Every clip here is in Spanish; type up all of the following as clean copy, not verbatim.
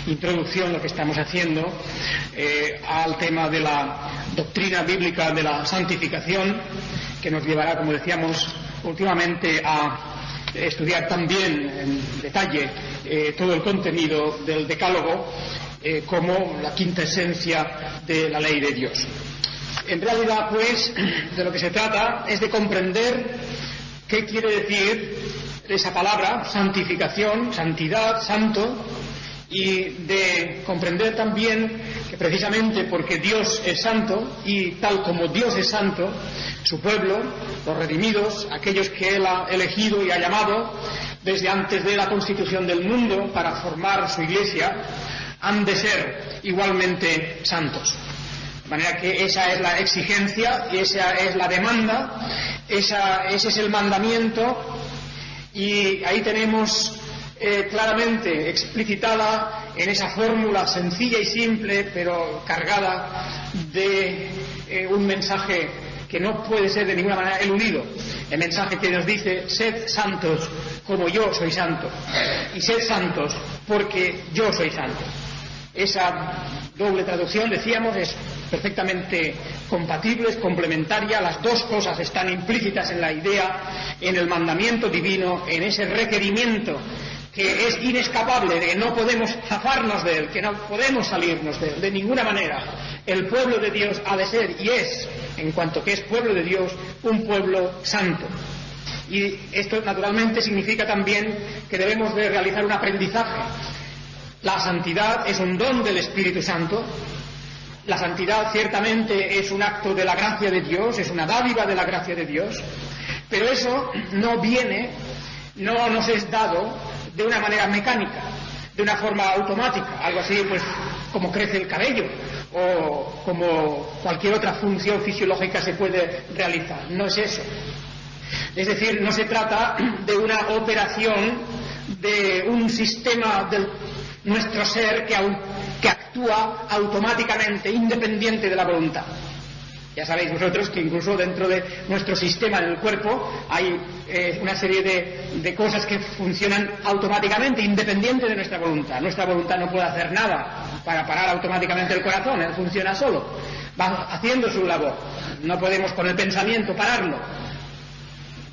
introducción lo que estamos haciendo al tema de la doctrina bíblica de la santificación, que nos llevará, como decíamos últimamente, a estudiar también en detalle todo el contenido del Decálogo como la quinta esencia de la ley de Dios. En realidad, pues, de lo que se trata es de comprender qué quiere decir esa palabra, santificación, santidad, santo, y de comprender también que precisamente porque Dios es santo, y tal como Dios es santo, su pueblo, los redimidos, aquellos que Él ha elegido y ha llamado desde antes de la constitución del mundo para formar su iglesia, han de ser igualmente santos. De manera que esa es la exigencia y esa es la demanda, ese es el mandamiento, y ahí tenemos claramente explicitada en esa fórmula sencilla y simple, pero cargada de un mensaje que no puede ser de ninguna manera eludido. El mensaje que nos dice: sed santos como yo soy santo, y sed santos porque yo soy santo. Esa doble traducción, decíamos, es perfectamente compatible, es complementaria. Las dos cosas están implícitas en la idea, en el mandamiento divino, en ese requerimiento que es inescapable, de que no podemos zafarnos de él, que no podemos salirnos de él, de ninguna manera. El pueblo de Dios ha de ser, y es, en cuanto que es pueblo de Dios, un pueblo santo. Y esto naturalmente significa también que debemos de realizar un aprendizaje. La santidad es un don del Espíritu Santo. La santidad ciertamente es un acto de la gracia de Dios, es una dádiva de la gracia de Dios, pero eso no viene, no nos es dado de una manera mecánica, de una forma automática, algo así pues como crece el cabello o como cualquier otra función fisiológica se puede realizar. No es eso. Es decir, no se trata de una operación, de un sistema del nuestro ser que actúa automáticamente, independiente de la voluntad. Ya sabéis vosotros que incluso dentro de nuestro sistema en el cuerpo hay una serie de cosas que funcionan automáticamente, independiente de nuestra voluntad. Nuestra voluntad no puede hacer nada para parar automáticamente el corazón, él funciona solo, va haciendo su labor. No podemos con el pensamiento pararlo,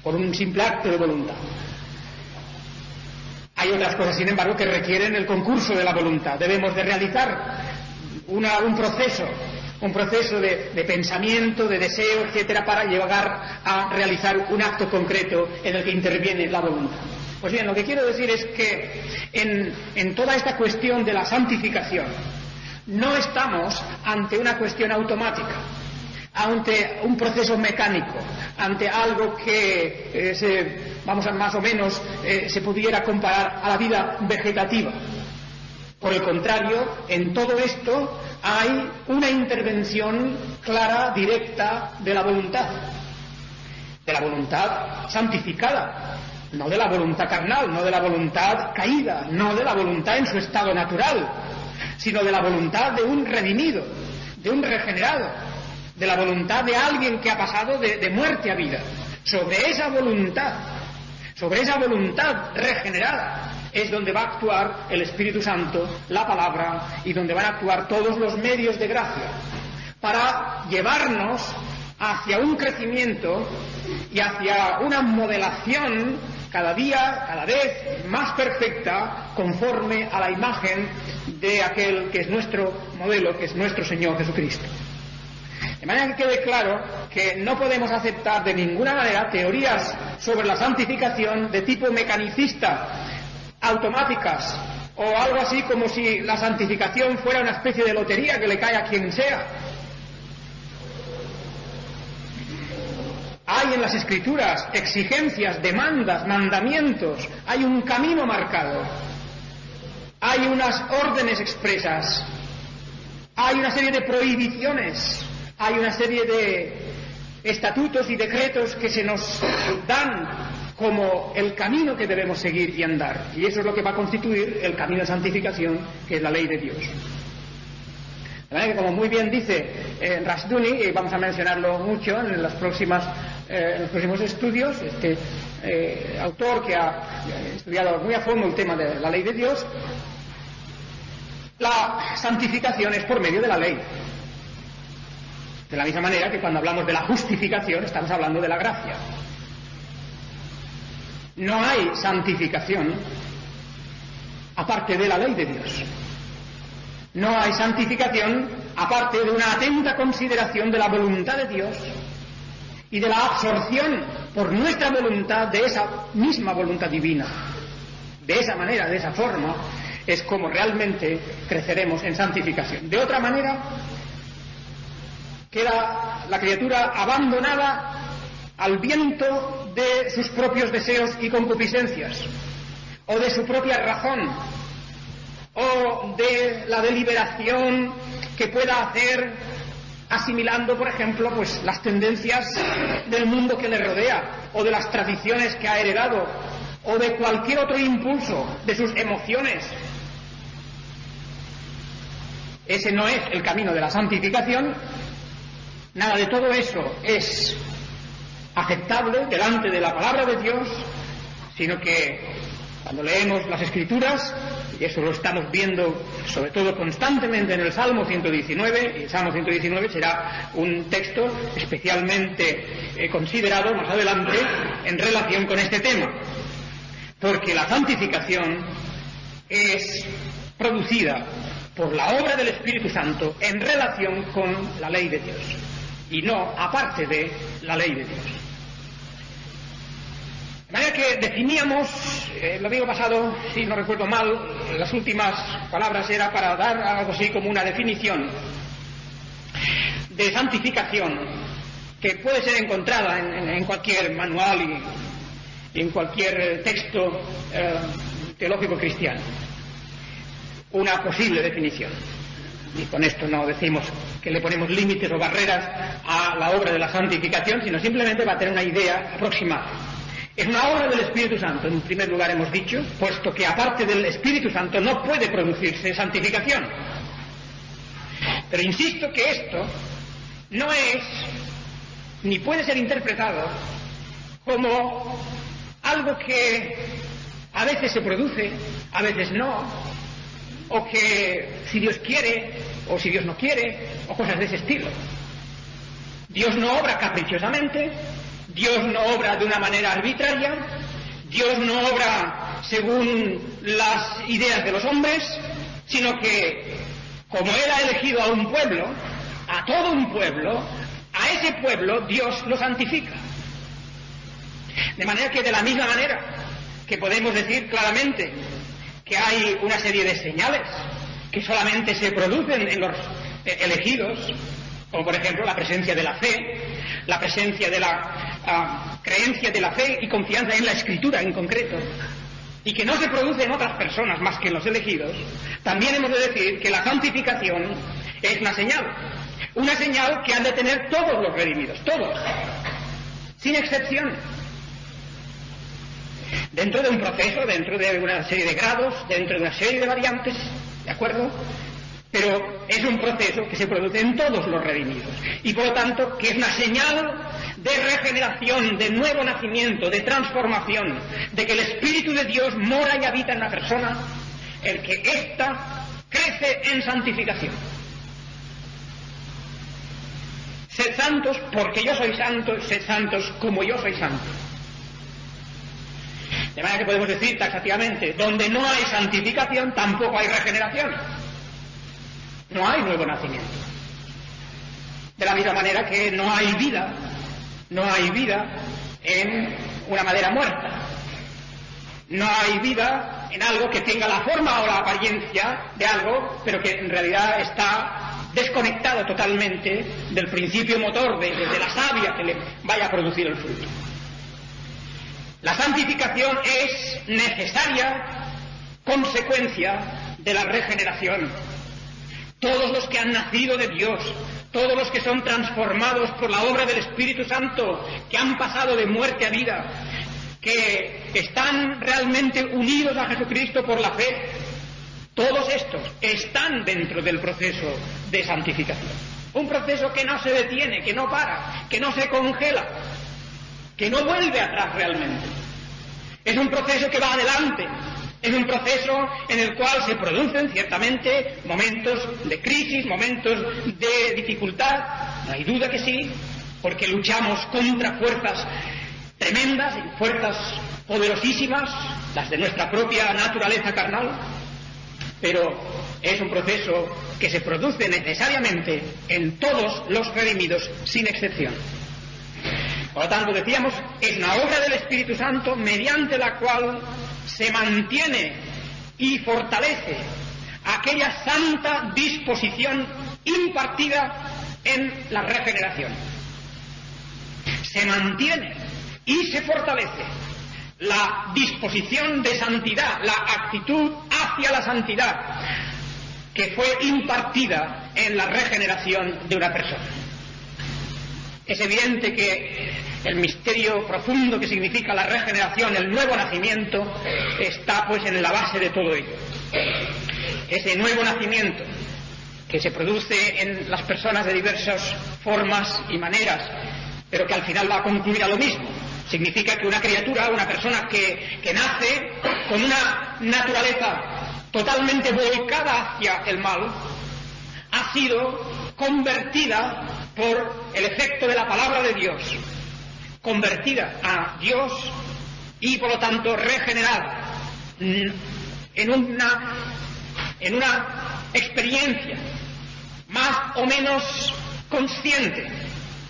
por un simple acto de voluntad. Hay otras cosas, sin embargo, que requieren el concurso de la voluntad. Debemos de realizar un proceso de pensamiento, de deseo, etcétera, para llegar a realizar un acto concreto en el que interviene la voluntad. Pues bien, lo que quiero decir es que en toda esta cuestión de la santificación no estamos ante una cuestión automática, ante un proceso mecánico, ante algo que más o menos se pudiera comparar a la vida vegetativa. Por el contrario, en todo esto hay una intervención clara, directa de la voluntad santificada, no de la voluntad carnal, no de la voluntad caída, no de la voluntad en su estado natural, sino de la voluntad de un redimido, de un regenerado, de la voluntad de alguien que ha pasado de muerte a vida. Sobre esa voluntad regenerada es donde va a actuar el Espíritu Santo, la palabra, y donde van a actuar todos los medios de gracia para llevarnos hacia un crecimiento y hacia una modelación cada día, cada vez más perfecta, conforme a la imagen de aquel que es nuestro modelo, que es nuestro Señor Jesucristo. De manera que quede claro que no podemos aceptar de ninguna manera teorías sobre la santificación de tipo mecanicista, automáticas, o algo así como si la santificación fuera una especie de lotería que le cae a quien sea. Hay en las Escrituras exigencias, demandas, mandamientos, hay un camino marcado, hay unas órdenes expresas, hay una serie de prohibiciones, hay una serie de estatutos y decretos que se nos dan como el camino que debemos seguir y andar. Y eso es lo que va a constituir el camino de santificación, que es la ley de Dios. De manera que, como muy bien dice Rushdoony, y vamos a mencionarlo mucho en los próximos estudios, este autor que ha estudiado muy a fondo el tema de la ley de Dios, La santificación es por medio de la ley. De la misma manera que cuando hablamos de la justificación estamos hablando de la gracia. No hay santificación aparte de la ley de Dios. No hay santificación aparte de una atenta consideración de la voluntad de Dios y de la absorción por nuestra voluntad de esa misma voluntad divina. De esa manera, de esa forma, es como realmente creceremos en santificación. De otra manera, queda la criatura abandonada al viento de sus propios deseos y concupiscencias, o de su propia razón, o de la deliberación que pueda hacer asimilando, por ejemplo, pues las tendencias del mundo que le rodea, o de las tradiciones que ha heredado, o de cualquier otro impulso de sus emociones. Ese no es el camino de la santificación. Nada de todo eso es aceptable delante de la palabra de Dios, sino que cuando leemos las Escrituras, y eso lo estamos viendo sobre todo constantemente en el Salmo 119, y el Salmo 119 será un texto especialmente considerado más adelante en relación con este tema, porque la santificación es producida por la obra del Espíritu Santo en relación con la ley de Dios, y no aparte de la ley de Dios. De manera que definíamos, el domingo pasado, si no recuerdo mal, las últimas palabras era para dar algo así como una definición de santificación que puede ser encontrada en cualquier manual y en cualquier texto teológico cristiano. Una posible definición. Y con esto no decimos que le ponemos límites o barreras a la obra de la santificación, sino simplemente va a tener una idea aproximada. Es una obra del Espíritu Santo, en primer lugar hemos dicho, puesto que aparte del Espíritu Santo no puede producirse santificación. Pero insisto que esto no es, ni puede ser interpretado como algo que a veces se produce, a veces no, o que si Dios quiere, o si Dios no quiere, o cosas de ese estilo. Dios no obra caprichosamente, Dios no obra de una manera arbitraria, Dios no obra según las ideas de los hombres, sino que, como Él ha elegido a un pueblo, a todo un pueblo, a ese pueblo Dios lo santifica. De manera que de la misma manera que podemos decir claramente que hay una serie de señales que solamente se producen en los elegidos, como por ejemplo la presencia de la fe, la presencia de la creencia de la fe y confianza en la Escritura en concreto, y que no se produce en otras personas más que en los elegidos, también hemos de decir que la santificación es una señal que han de tener todos los redimidos, todos, sin excepción, dentro de un proceso, dentro de una serie de grados, dentro de una serie de variantes, ¿de acuerdo? Pero es un proceso que se produce en todos los redimidos, y por lo tanto que es una señal de regeneración, de nuevo nacimiento, de transformación, de que el Espíritu de Dios mora y habita en la persona, el que ésta crece en santificación. Sed santos porque yo soy santo, sed santos como yo soy santo. De manera que podemos decir taxativamente, donde no hay santificación tampoco hay regeneración. No hay nuevo nacimiento. De la misma manera que no hay vida en una madera muerta. No hay vida en algo que tenga la forma o la apariencia de algo, pero que en realidad está desconectado totalmente del principio motor, de la savia que le vaya a producir el fruto. La santificación es necesaria consecuencia de la regeneración. Todos los que han nacido de Dios, todos los que son transformados por la obra del Espíritu Santo, que han pasado de muerte a vida, que están realmente unidos a Jesucristo por la fe, todos estos están dentro del proceso de santificación. Un proceso que no se detiene, que no para, que no se congela, que no vuelve atrás realmente. Es un proceso que va adelante, Es un proceso en el cual se producen ciertamente momentos de crisis, momentos de dificultad, no hay duda que sí, porque luchamos contra fuerzas tremendas, fuerzas poderosísimas, las de nuestra propia naturaleza carnal, pero es un proceso que se produce necesariamente en todos los redimidos, sin excepción. Por lo tanto, decíamos, es una obra del Espíritu Santo mediante la cual se mantiene y fortalece aquella santa disposición impartida en la regeneración. Se mantiene y se fortalece la disposición de santidad, la actitud hacia la santidad que fue impartida en la regeneración de una persona. Es evidente que el misterio profundo que significa la regeneración, el nuevo nacimiento, está pues en la base de todo ello. Ese nuevo nacimiento que se produce en las personas de diversas formas y maneras, pero que al final va a concluir a lo mismo. Significa que una criatura, una persona que nace con una naturaleza totalmente volcada hacia el mal, ha sido convertida por el efecto de la palabra de Dios, convertida a Dios y por lo tanto regenerada en una experiencia más o menos consciente,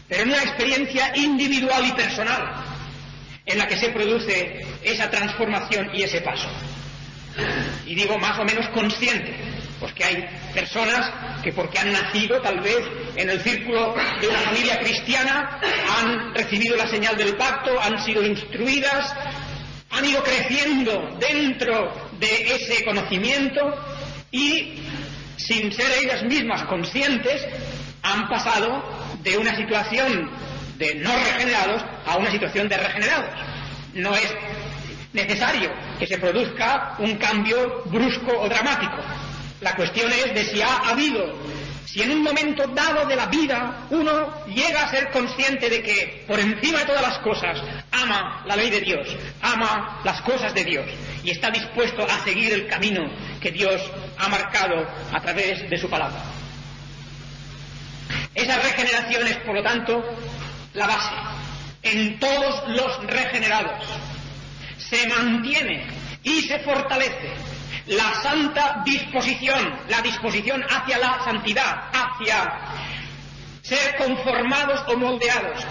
pero en una experiencia individual y personal en la que se produce esa transformación y ese paso. Y digo más o menos consciente, pues que hay personas que porque han nacido tal vez en el círculo de una familia cristiana, han recibido la señal del pacto, han sido instruidas, han ido creciendo dentro de ese conocimiento y, sin ser ellas mismas conscientes, han pasado de una situación de no regenerados a una situación de regenerados. No es necesario que se produzca un cambio brusco o dramático. La cuestión es de si en un momento dado de la vida uno llega a ser consciente de que por encima de todas las cosas ama la ley de Dios, ama las cosas de Dios y está dispuesto a seguir el camino que Dios ha marcado a través de su palabra. Esa regeneración es, por lo tanto, la base. En todos los regenerados se mantiene y se fortalece la santa disposición, la disposición hacia la santidad, hacia ser conformados o moldeados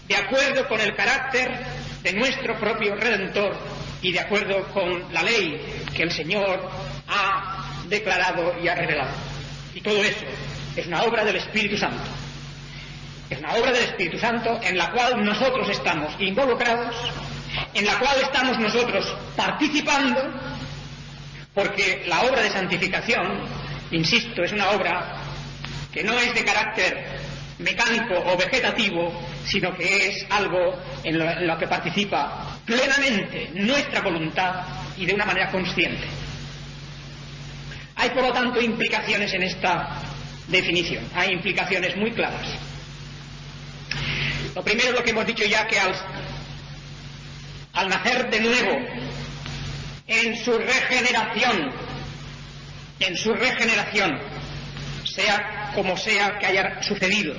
de acuerdo con el carácter de nuestro propio Redentor y de acuerdo con la ley que el Señor ha declarado y ha revelado. Y todo eso es una obra del Espíritu Santo. Es una obra del Espíritu Santo en la cual nosotros estamos involucrados, en la cual estamos nosotros participando, porque la obra de santificación, insisto, es una obra que no es de carácter mecánico o vegetativo, sino que es algo en lo que participa plenamente nuestra voluntad y de una manera consciente. Hay, por lo tanto, implicaciones en esta definición, hay implicaciones muy claras. Lo primero es lo que hemos dicho ya, que al nacer de nuevo, en su regeneración, sea como sea que haya sucedido,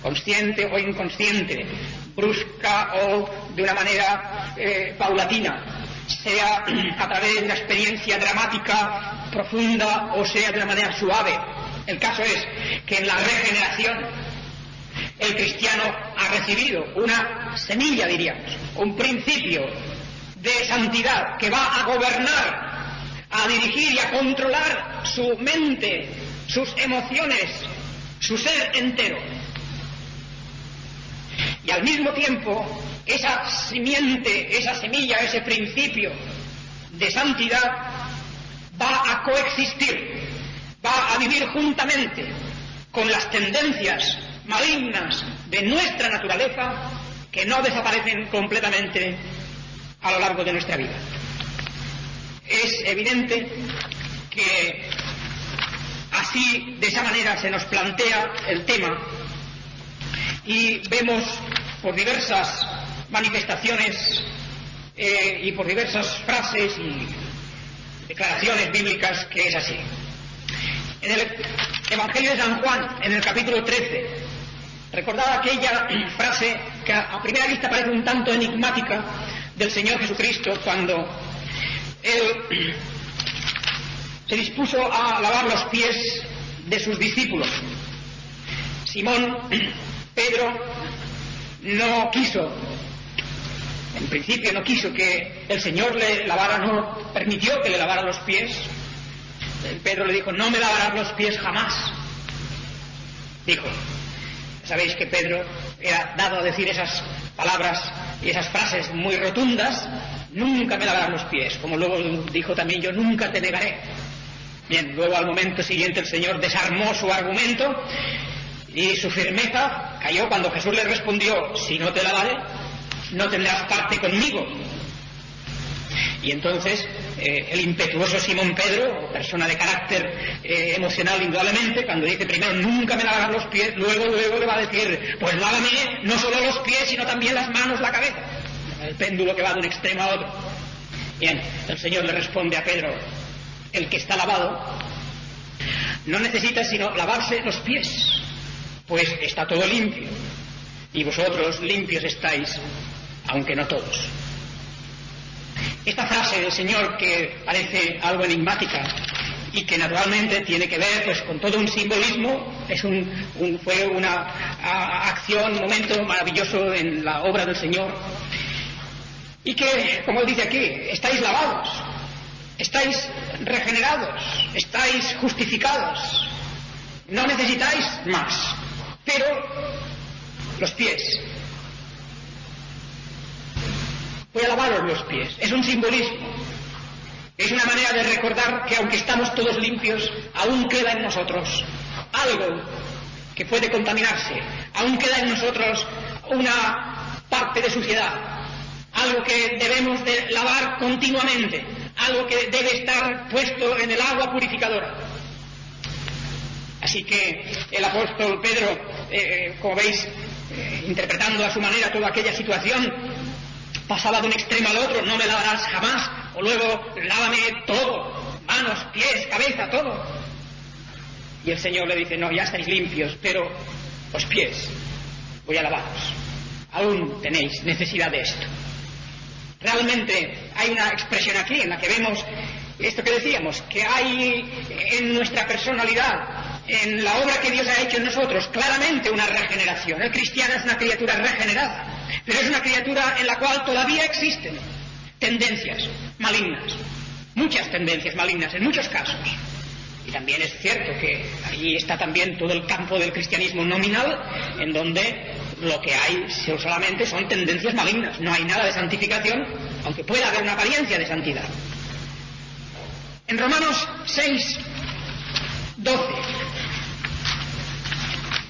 consciente o inconsciente, brusca o de una manera paulatina, sea a través de una experiencia dramática, profunda, o sea de una manera suave. El caso es que en la regeneración el cristiano ha recibido una semilla, diríamos, un principio de santidad que va a gobernar, a dirigir y a controlar su mente, sus emociones, su ser entero. Y al mismo tiempo, esa simiente, esa semilla, ese principio de santidad va a coexistir, va a vivir juntamente con las tendencias malignas de nuestra naturaleza, que no desaparecen completamente a lo largo de nuestra vida. Es evidente que así, de esa manera, se nos plantea el tema y vemos por diversas manifestaciones y por diversas frases declaraciones bíblicas que es así. En el Evangelio de San Juan, en el capítulo 13, recordaba aquella frase que a primera vista parece un tanto enigmática del Señor Jesucristo cuando Él se dispuso a lavar los pies de sus discípulos. Simón Pedro no quiso, en principio no quiso que el Señor le lavara, no permitió que le lavara los pies. Pedro le dijo: no me lavarás los pies jamás. Dijo, sabéis que Pedro era dado a decir esas palabras y esas frases muy rotundas: nunca me lavarás los pies, como luego dijo también: yo nunca te negaré. Bien, luego al momento siguiente el Señor desarmó su argumento y su firmeza cayó cuando Jesús le respondió: si no te lavaré, no tendrás parte conmigo. Y entonces el impetuoso Simón Pedro, persona de carácter emocional indudablemente, cuando dice primero nunca me lavarás los pies, luego le va a decir: pues lávame no solo los pies sino también las manos, la cabeza. El péndulo que va de un extremo a otro. Bien, el Señor le responde a Pedro: el que está lavado no necesita sino lavarse los pies, pues está todo limpio, y vosotros limpios estáis, aunque no todos. Esta frase del Señor, que parece algo enigmática y que naturalmente tiene que ver pues con todo un simbolismo, fue una acción, un momento maravilloso en la obra del Señor, y que, como dice aquí, estáis lavados, estáis regenerados, estáis justificados, no necesitáis más. Pero los pies, voy a lavaros los pies, es un simbolismo, es una manera de recordar que aunque estamos todos limpios, aún queda en nosotros algo que puede contaminarse, aún queda en nosotros una parte de suciedad, algo que debemos de lavar continuamente, algo que debe estar puesto en el agua purificadora. Así que el apóstol Pedro, como veis, interpretando a su manera toda aquella situación, pasaba de un extremo al otro: no me lavarás jamás, o luego lávame todo, manos, pies, cabeza, todo. Y el Señor le dice: no, ya estáis limpios, pero los pies voy a lavaros, aún tenéis necesidad de esto. Realmente hay una expresión aquí en la que vemos esto que decíamos, que hay en nuestra personalidad, en la obra que Dios ha hecho en nosotros, claramente una regeneración. El cristiano es una criatura regenerada, pero es una criatura en la cual todavía existen tendencias malignas, muchas tendencias malignas en muchos casos. Y también es cierto que ahí está también todo el campo del cristianismo nominal, en donde lo que hay solamente son tendencias malignas, no hay nada de santificación, aunque pueda haber una apariencia de santidad. En Romanos 6:12,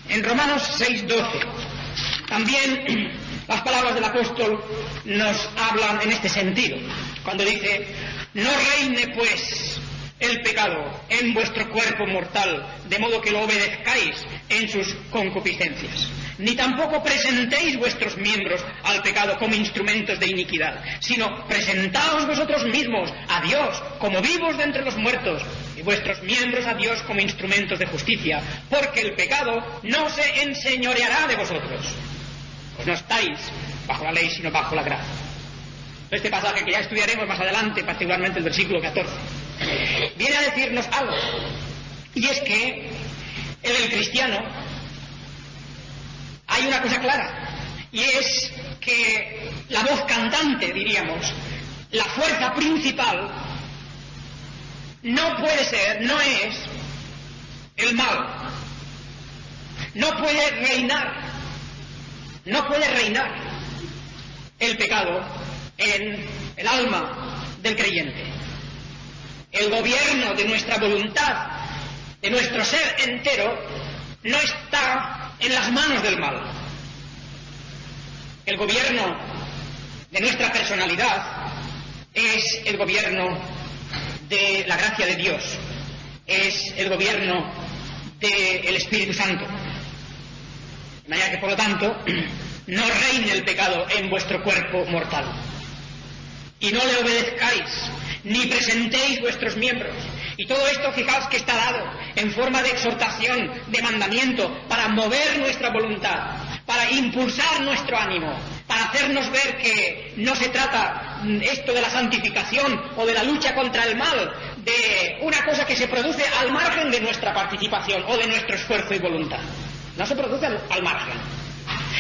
en Romanos 6:12, también las palabras del apóstol nos hablan en este sentido, cuando dice: no reine pues el pecado en vuestro cuerpo mortal, de modo que lo obedezcáis en sus concupiscencias, ni tampoco presentéis vuestros miembros al pecado como instrumentos de iniquidad, sino presentaos vosotros mismos a Dios como vivos de entre los muertos, y vuestros miembros a Dios como instrumentos de justicia, porque el pecado no se enseñoreará de vosotros, pues no estáis bajo la ley sino bajo la gracia. Este pasaje que ya estudiaremos más adelante, particularmente el versículo 14, viene a decirnos algo, y es que en el cristiano hay una cosa clara, y es que la voz cantante, diríamos, la fuerza principal, no puede ser, no es el mal, no puede reinar el pecado en el alma del creyente. El gobierno de nuestra voluntad, de nuestro ser entero, no está en las manos del mal. El gobierno de nuestra personalidad es el gobierno de la gracia de Dios, es el gobierno del Espíritu Santo. De manera que, por lo tanto, no reine el pecado en vuestro cuerpo mortal. Y no le obedezcáis, ni presentéis vuestros miembros. Y todo esto, fijaos que está dado en forma de exhortación, de mandamiento, para mover nuestra voluntad, para impulsar nuestro ánimo, para hacernos ver que no se trata esto de la santificación o de la lucha contra el mal, de una cosa que se produce al margen de nuestra participación o de nuestro esfuerzo y voluntad. No se produce al margen.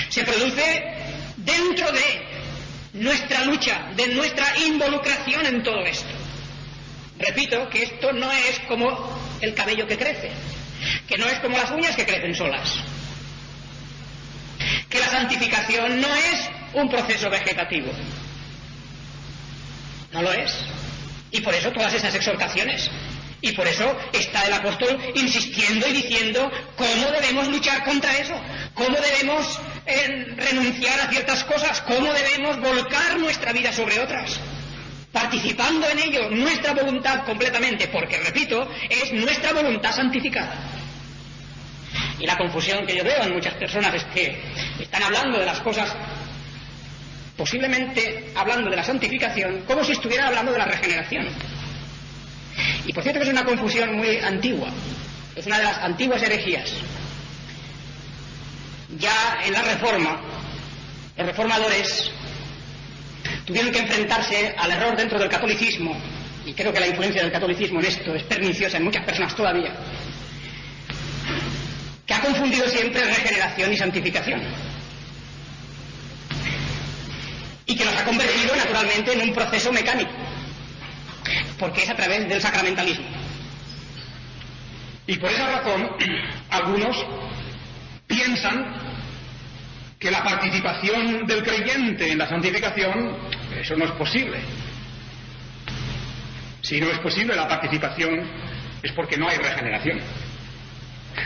Se produce dentro de nuestra lucha, de nuestra involucración en todo esto. Repito que esto no es como el cabello que crece, que no es como las uñas que crecen solas, que la santificación no es un proceso vegetativo. No lo es. Y por eso todas esas exhortaciones. Y por eso está el apóstol insistiendo y diciendo cómo debemos luchar contra eso, cómo debemos renunciar a ciertas cosas, cómo debemos volcar nuestra vida sobre otras, participando en ello nuestra voluntad completamente, porque, repito, es nuestra voluntad santificada. Y la confusión que yo veo en muchas personas es que están hablando de las cosas, posiblemente hablando de la santificación, como si estuvieran hablando de la regeneración. Y por cierto que es una confusión muy antigua, es una de las antiguas herejías. Ya en la Reforma, los reformadores tuvieron que enfrentarse al error dentro del catolicismo, y creo que la influencia del catolicismo en esto es perniciosa en muchas personas todavía, que ha confundido siempre regeneración y santificación, y que los ha convertido naturalmente en un proceso mecánico, porque es a través del sacramentalismo. Y por esa razón algunos piensan que la participación del creyente en la santificación, eso no es posible. Si no es posible la participación es porque no hay regeneración.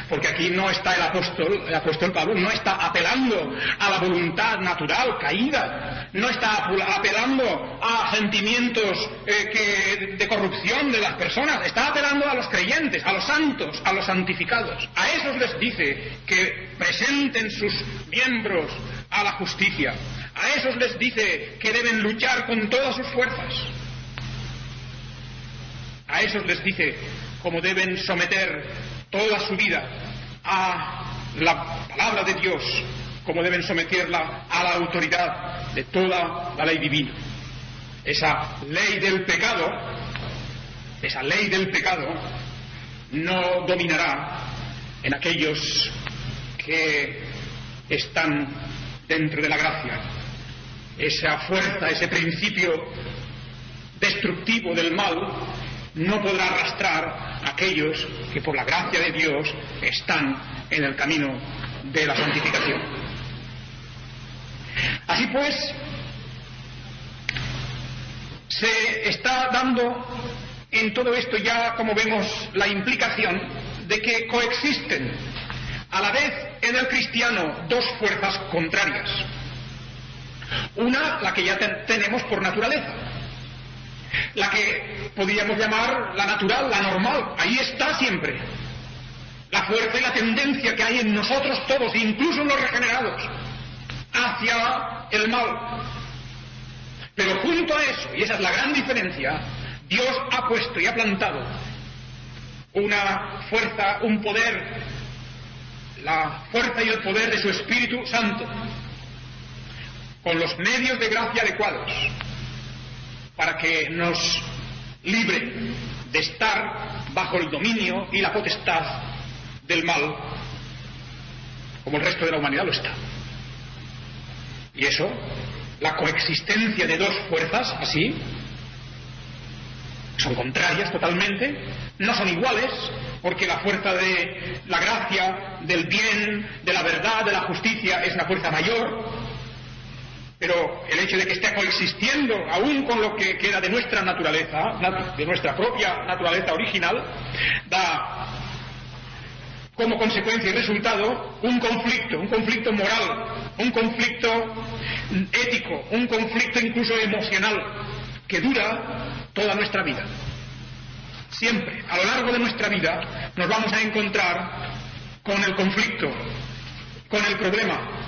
Porque aquí no está el apóstol Pablo no está apelando a la voluntad natural caída, no está apelando a sentimientos de corrupción de las personas, está apelando a los creyentes, a los santos, a los santificados. A esos les dice que presenten sus miembros a la justicia, a esos les dice que deben luchar con todas sus fuerzas, a esos les dice cómo deben someter toda su vida a la palabra de Dios, como deben someterla a la autoridad de toda la ley divina. Esa ley del pecado no dominará en aquellos que están dentro de la gracia. Esa fuerza, ese principio destructivo del mal no podrá arrastrar a aquellos que por la gracia de Dios están en el camino de la santificación. Así pues, se está dando en todo esto ya, como vemos, la implicación de que coexisten a la vez en el cristiano dos fuerzas contrarias. Una, la que ya tenemos por naturaleza, la que podríamos llamar la natural, la normal. Ahí está siempre la fuerza y la tendencia que hay en nosotros todos, incluso en los regenerados, hacia el mal. Pero junto a eso, y esa es la gran diferencia, Dios ha puesto y ha plantado una fuerza, un poder, la fuerza y el poder de su Espíritu Santo, con los medios de gracia adecuados, para que nos libre de estar bajo el dominio y la potestad del mal, como el resto de la humanidad lo está. Y eso, la coexistencia de dos fuerzas así, son contrarias totalmente, no son iguales, porque la fuerza de la gracia, del bien, de la verdad, de la justicia es una fuerza mayor. Pero el hecho de que esté coexistiendo aún con lo que queda de nuestra naturaleza, de nuestra propia naturaleza original, da como consecuencia y resultado un conflicto moral, un conflicto ético, un conflicto incluso emocional, que dura toda nuestra vida. Siempre, a lo largo de nuestra vida, nos vamos a encontrar con el conflicto, con el problema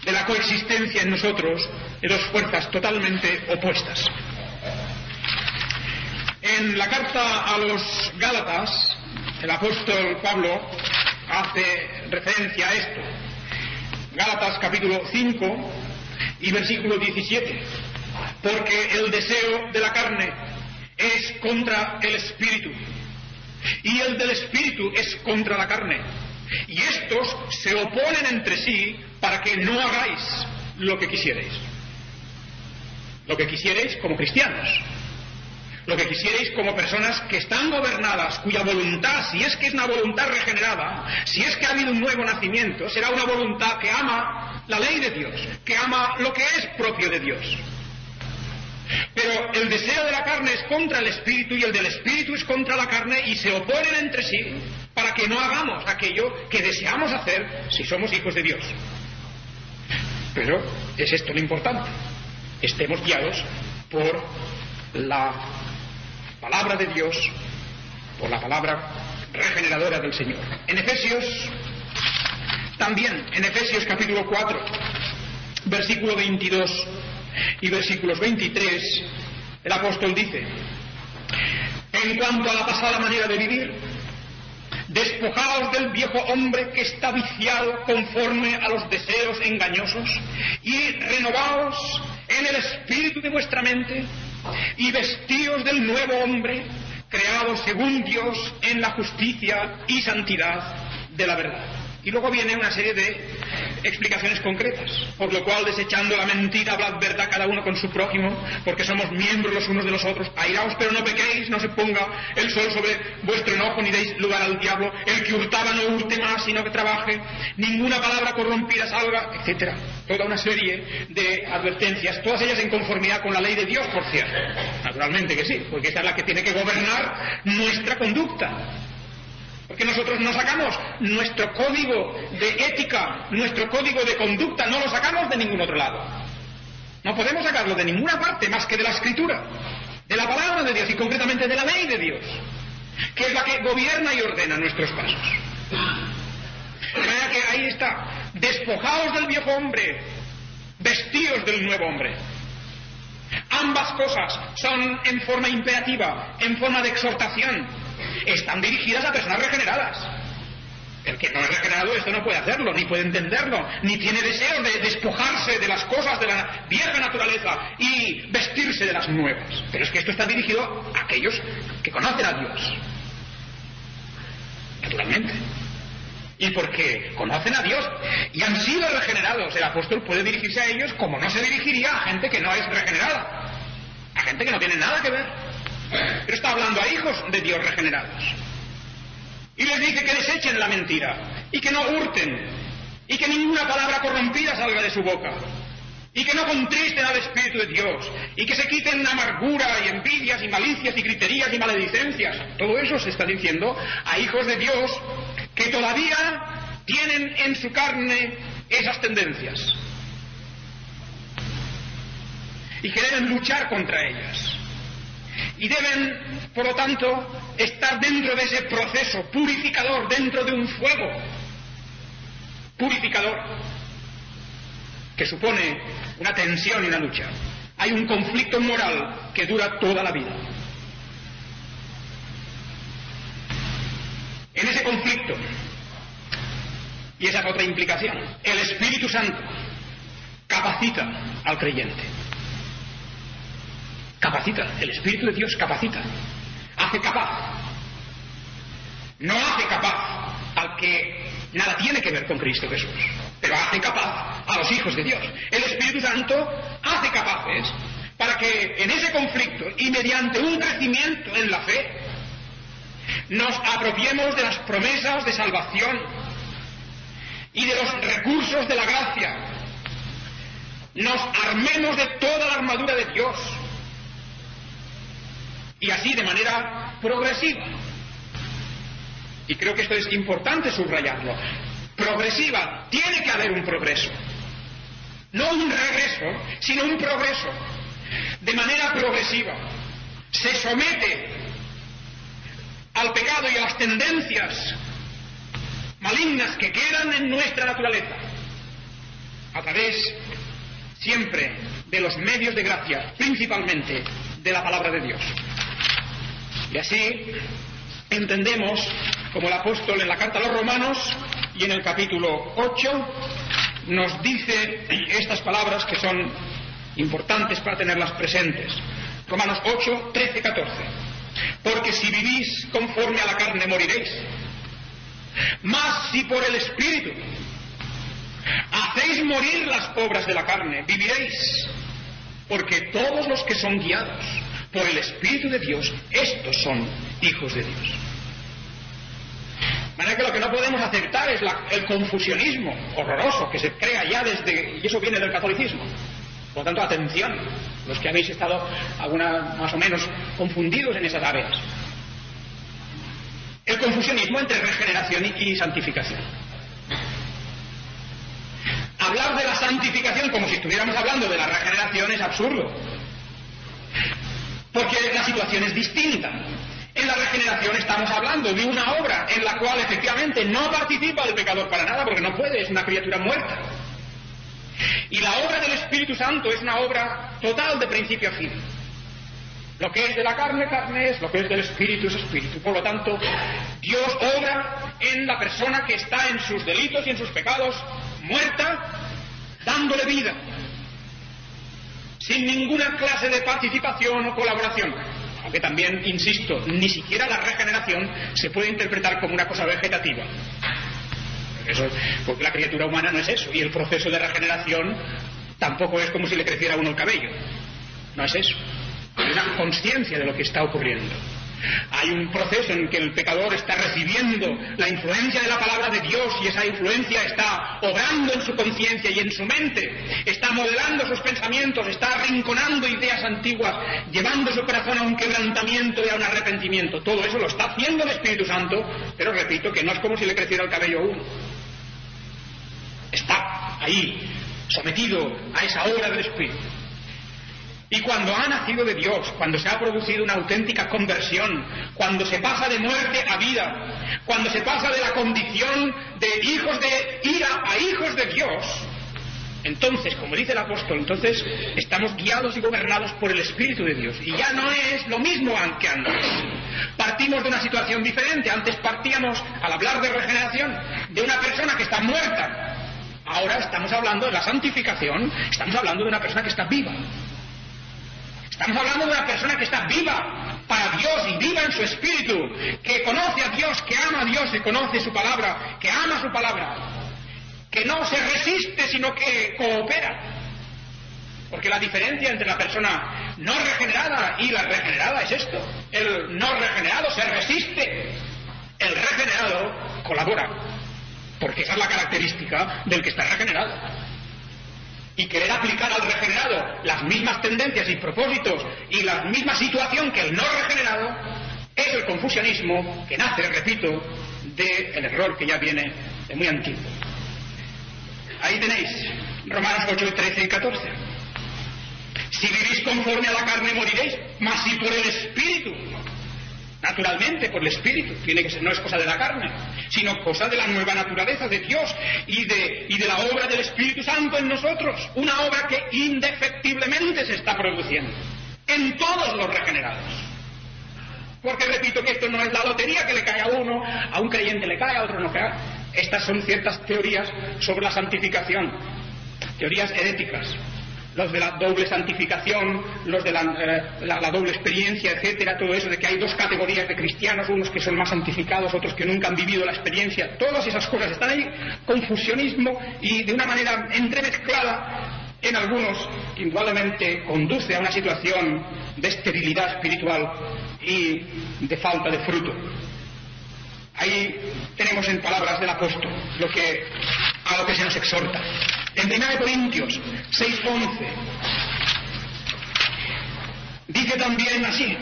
de la coexistencia en nosotros de dos fuerzas totalmente opuestas. En la carta a los Gálatas, el apóstol Pablo hace referencia a esto. Gálatas capítulo 5 y versículo 17. Porque el deseo de la carne es contra el espíritu, y el del espíritu es contra la carne. Y estos se oponen entre sí para que no hagáis lo que quisierais. Lo que quisierais como cristianos. Lo que quisierais como personas que están gobernadas, cuya voluntad, si es que es una voluntad regenerada, si es que ha habido un nuevo nacimiento, será una voluntad que ama la ley de Dios, que ama lo que es propio de Dios. Pero el deseo de la carne es contra el espíritu y el del espíritu es contra la carne, y se oponen entre sí para que no hagamos aquello que deseamos hacer si somos hijos de Dios. Pero es esto lo importante: estemos guiados por la palabra de Dios, por la palabra regeneradora del Señor. En Efesios, también en Efesios capítulo 4, versículo 22 y versículos 23, el apóstol dice: en cuanto a la pasada manera de vivir, despojaos del viejo hombre que está viciado conforme a los deseos engañosos, y renovaos en el espíritu de vuestra mente, y vestíos del nuevo hombre, creado según Dios en la justicia y santidad de la verdad. Y luego viene una serie de explicaciones concretas, por lo cual, desechando la mentira, hablad verdad cada uno con su prójimo, porque somos miembros los unos de los otros. Airaos, pero no pequéis, no se ponga el sol sobre vuestro enojo, ni deis lugar al diablo. El que hurtaba no hurte más, sino que trabaje. Ninguna palabra corrompida salga, etcétera. Toda una serie de advertencias, todas ellas en conformidad con la ley de Dios, por cierto. Naturalmente que sí, porque esa es la que tiene que gobernar nuestra conducta. Porque nosotros no sacamos nuestro código de ética, nuestro código de conducta, no lo sacamos de ningún otro lado. No podemos sacarlo de ninguna parte más que de la Escritura, de la palabra de Dios y concretamente de la ley de Dios, que es la que gobierna y ordena nuestros pasos. De manera que ahí está: despojaos del viejo hombre, vestíos del nuevo hombre. Ambas cosas son en forma imperativa, en forma de exhortación. Están dirigidas a personas regeneradas. El que no es regenerado esto no puede hacerlo, ni puede entenderlo, ni tiene deseo de despojarse de las cosas de la vieja naturaleza y vestirse de las nuevas. Pero es que esto está dirigido a aquellos que conocen a Dios. Naturalmente. Y porque conocen a Dios y han sido regenerados, el apóstol puede dirigirse a ellos como no se dirigiría a gente que no es regenerada, a gente que no tiene nada que ver. Pero está hablando a hijos de Dios regenerados. Y les dice que desechen la mentira, y que no hurten, y que ninguna palabra corrompida salga de su boca, y que no contristen al Espíritu de Dios, y que se quiten amargura y envidias y malicias y griterías y maledicencias. Todo eso se está diciendo a hijos de Dios que todavía tienen en su carne esas tendencias y que deben luchar contra ellas. Y deben, por lo tanto, estar dentro de ese proceso purificador, dentro de un fuego purificador que supone una tensión y una lucha. Hay un conflicto moral que dura toda la vida. En ese conflicto, y esa es otra implicación, el Espíritu Santo capacita al creyente. Capacita, el Espíritu de Dios capacita, hace capaz. No hace capaz al que nada tiene que ver con Cristo Jesús, pero hace capaz a los hijos de Dios. El Espíritu Santo hace capaces para que en ese conflicto y mediante un crecimiento en la fe nos apropiemos de las promesas de salvación y de los recursos de la gracia, nos armemos de toda la armadura de Dios, y así de manera progresiva. Y creo que esto es importante subrayarlo. Progresiva. Tiene que haber un progreso. No un regreso, sino un progreso. De manera progresiva. Se somete al pecado y a las tendencias malignas que quedan en nuestra naturaleza, a través siempre de los medios de gracia, principalmente de la palabra de Dios. Y así entendemos como el apóstol en la carta a los Romanos y en el capítulo 8 nos dice estas palabras que son importantes para tenerlas presentes. Romanos 8, 13, 14. Porque si vivís conforme a la carne moriréis, mas si por el Espíritu hacéis morir las obras de la carne, viviréis. Porque todos los que son guiados por el Espíritu de Dios, estos son hijos de Dios. De manera que lo que no podemos aceptar es el confusionismo horroroso que se crea ya desde, y eso viene del catolicismo. Por lo tanto, atención, los que habéis estado más o menos confundidos en esas áreas. El confusionismo entre regeneración y santificación. Hablar de la santificación como si estuviéramos hablando de la regeneración es absurdo. Porque la situación es distinta. En la regeneración estamos hablando de una obra en la cual efectivamente no participa el pecador para nada, porque no puede, es una criatura muerta. Y la obra del Espíritu Santo es una obra total de principio a fin. Lo que es de la carne, carne es, lo que es del Espíritu es Espíritu. Por lo tanto, Dios obra en la persona que está en sus delitos y en sus pecados muerta, dándole vida, sin ninguna clase de participación o colaboración. Aunque también, insisto, ni siquiera la regeneración se puede interpretar como una cosa vegetativa. Porque la criatura humana no es eso, y el proceso de regeneración tampoco es como si le creciera a uno el cabello. No es eso. Hay una conciencia de lo que está ocurriendo. Hay un proceso en que el pecador está recibiendo la influencia de la palabra de Dios, y esa influencia está obrando en su conciencia y en su mente, está modelando sus pensamientos, está arrinconando ideas antiguas, llevando su corazón a un quebrantamiento y a un arrepentimiento. Todo eso lo está haciendo el Espíritu Santo, pero repito que no es como si le creciera el cabello a uno. Está ahí, sometido a esa obra del Espíritu. Y cuando ha nacido de Dios, cuando se ha producido una auténtica conversión, cuando se pasa de muerte a vida, cuando se pasa de la condición de hijos de ira a hijos de Dios, entonces, como dice el apóstol, entonces estamos guiados y gobernados por el Espíritu de Dios. Y ya no es lo mismo que antes. Partimos de una situación diferente. Antes partíamos, al hablar de regeneración, de una persona que está muerta. Ahora estamos hablando de la santificación, estamos hablando de una persona que está viva. Estamos hablando de una persona que está viva para Dios y viva en su espíritu, que conoce a Dios, que ama a Dios y conoce su palabra, que ama su palabra, que no se resiste sino que coopera. Porque la diferencia entre la persona no regenerada y la regenerada es esto: el no regenerado se resiste, el regenerado colabora, porque esa es la característica del que está regenerado. Y querer aplicar al regenerado las mismas tendencias y propósitos y la misma situación que el no regenerado es el confusionismo que nace, repito, del error que ya viene de muy antiguo. Ahí tenéis Romanos 8, 13 y 14. Si vivís conforme a la carne moriréis, mas si por el Espíritu, naturalmente por el Espíritu, tiene que ser, no es cosa de la carne, sino cosa de la nueva naturaleza de Dios y de la obra del Espíritu Santo en nosotros, una obra que indefectiblemente se está produciendo en todos los regenerados. Porque repito que esto no es la lotería que le cae a uno, a un creyente le cae, a otro no cae. Estas son ciertas teorías sobre la santificación, teorías heréticas. Los de la doble santificación, los de la doble experiencia, etcétera, todo eso de que hay dos categorías de cristianos, unos que son más santificados, otros que nunca han vivido la experiencia, todas esas cosas están ahí, confusionismo, y de una manera entremezclada en algunos, indudablemente conduce a una situación de esterilidad espiritual y de falta de fruto. Ahí tenemos en palabras del apóstol a lo que se nos exhorta. En 1 Corintios 6:11 dice también así: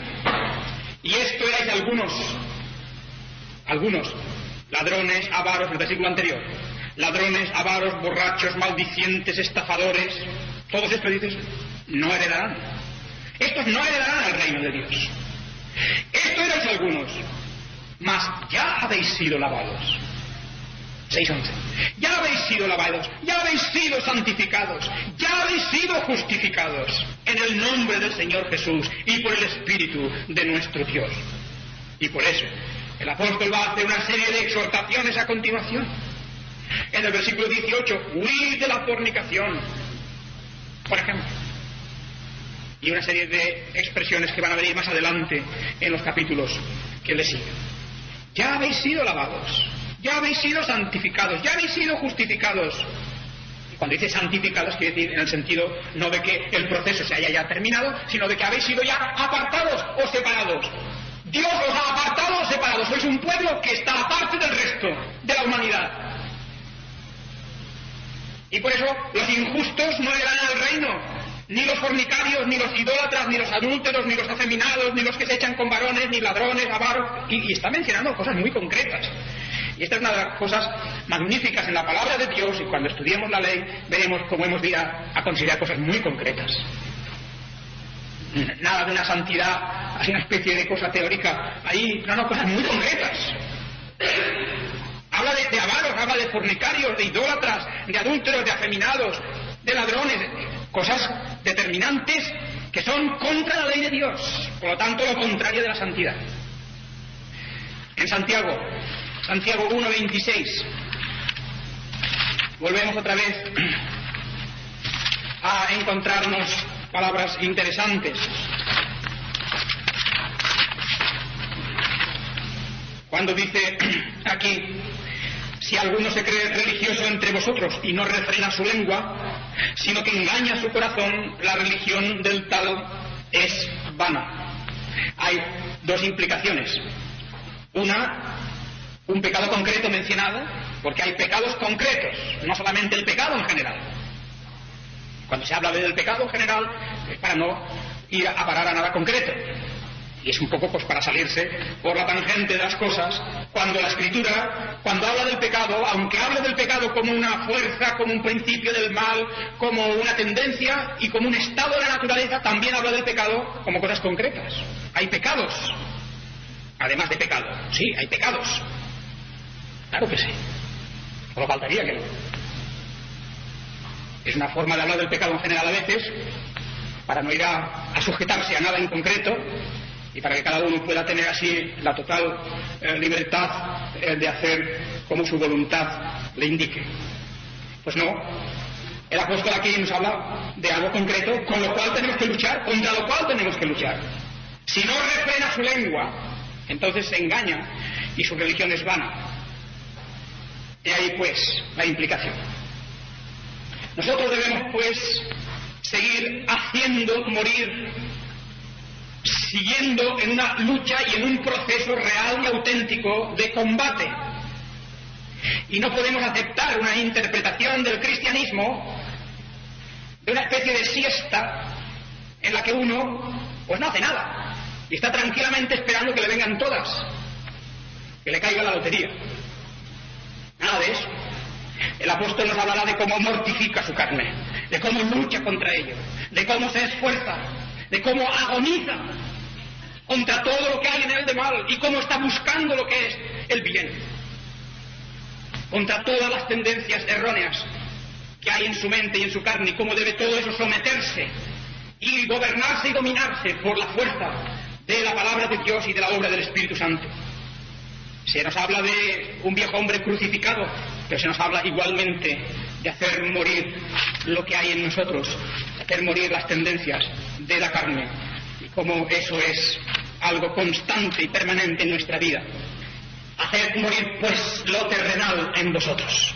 y esto erais algunos ladrones, avaros, el versículo anterior, ladrones, avaros, borrachos, maldicientes, estafadores, todos estos dices, no heredarán. Estos no heredarán al reino de Dios. Esto erais algunos, mas ya habéis sido lavados. 6:11. Ya habéis sido lavados, ya habéis sido santificados, ya habéis sido justificados en el nombre del Señor Jesús y por el Espíritu de nuestro Dios. Y por eso el apóstol va a hacer una serie de exhortaciones a continuación. En el versículo 18, huid de la fornicación, por ejemplo. Y una serie de expresiones que van a venir más adelante en los capítulos que le siguen. Ya habéis sido lavados, ya habéis sido santificados, ya habéis sido justificados. Y cuando dice santificados quiere decir en el sentido no de que el proceso se haya ya terminado, sino de que habéis sido ya apartados o separados. Dios os ha apartado o separado. Sois un pueblo que está aparte del resto de la humanidad. Y por eso los injustos no heredarán al reino. Ni los fornicarios, ni los idólatras, ni los adúlteros, ni los afeminados, ni los que se echan con varones, ni ladrones, avaros. Y está mencionando cosas muy concretas. Y esta es una de las cosas magníficas en la palabra de Dios, y cuando estudiemos la ley veremos cómo hemos de ir a considerar cosas muy concretas. Nada de una santidad, así una especie de cosa teórica. Ahí, no, cosas muy concretas. Habla de avaros, habla de fornicarios, de idólatras, de adúlteros, de afeminados, de ladrones, cosas determinantes que son contra la ley de Dios, por lo tanto lo contrario de la santidad. En Santiago 1:26, volvemos otra vez a encontrarnos palabras interesantes. Cuando dice aquí, si alguno se cree religioso entre vosotros y no refrena su lengua, sino que engaña su corazón, la religión del tal es vana. Hay dos implicaciones. Una, un pecado concreto mencionado, porque hay pecados concretos, no solamente el pecado en general. Cuando se habla del pecado en general, es para no ir a parar a nada concreto. Y es un poco pues para salirse por la tangente de las cosas, cuando la Escritura, cuando habla del pecado, aunque hable del pecado como una fuerza, como un principio del mal, como una tendencia y como un estado de la naturaleza, también habla del pecado como cosas concretas. Hay pecados, además de pecado. Sí, hay pecados. Claro que sí. Solo faltaría que no. Es una forma de hablar del pecado en general a veces, para no ir a sujetarse a nada en concreto, y para que cada uno pueda tener así la total libertad de hacer como su voluntad le indique. Pues no, el apóstol aquí nos habla de algo concreto con lo cual tenemos que luchar, contra lo cual tenemos que luchar. Si no refrena su lengua, entonces se engaña y su religión es vana. Y ahí pues la implicación. Nosotros debemos pues seguir haciendo morir, siguiendo en una lucha y en un proceso real y auténtico de combate. Y no podemos aceptar una interpretación del cristianismo de una especie de siesta en la que uno pues no hace nada y está tranquilamente esperando que le vengan todas, que le caiga la lotería. Nada de eso. El apóstol nos hablará de cómo mortifica su carne, de cómo lucha contra ello, de cómo se esfuerza, de cómo agoniza contra todo lo que hay en él de mal y cómo está buscando lo que es el bien, contra todas las tendencias erróneas que hay en su mente y en su carne, y cómo debe todo eso someterse y gobernarse y dominarse por la fuerza de la palabra de Dios y de la obra del Espíritu Santo. Se nos habla de un viejo hombre crucificado, pero se nos habla igualmente de hacer morir lo que hay en nosotros, de hacer morir las tendencias de la carne, y cómo eso es algo constante y permanente en nuestra vida. Hacer morir pues lo terrenal en vosotros.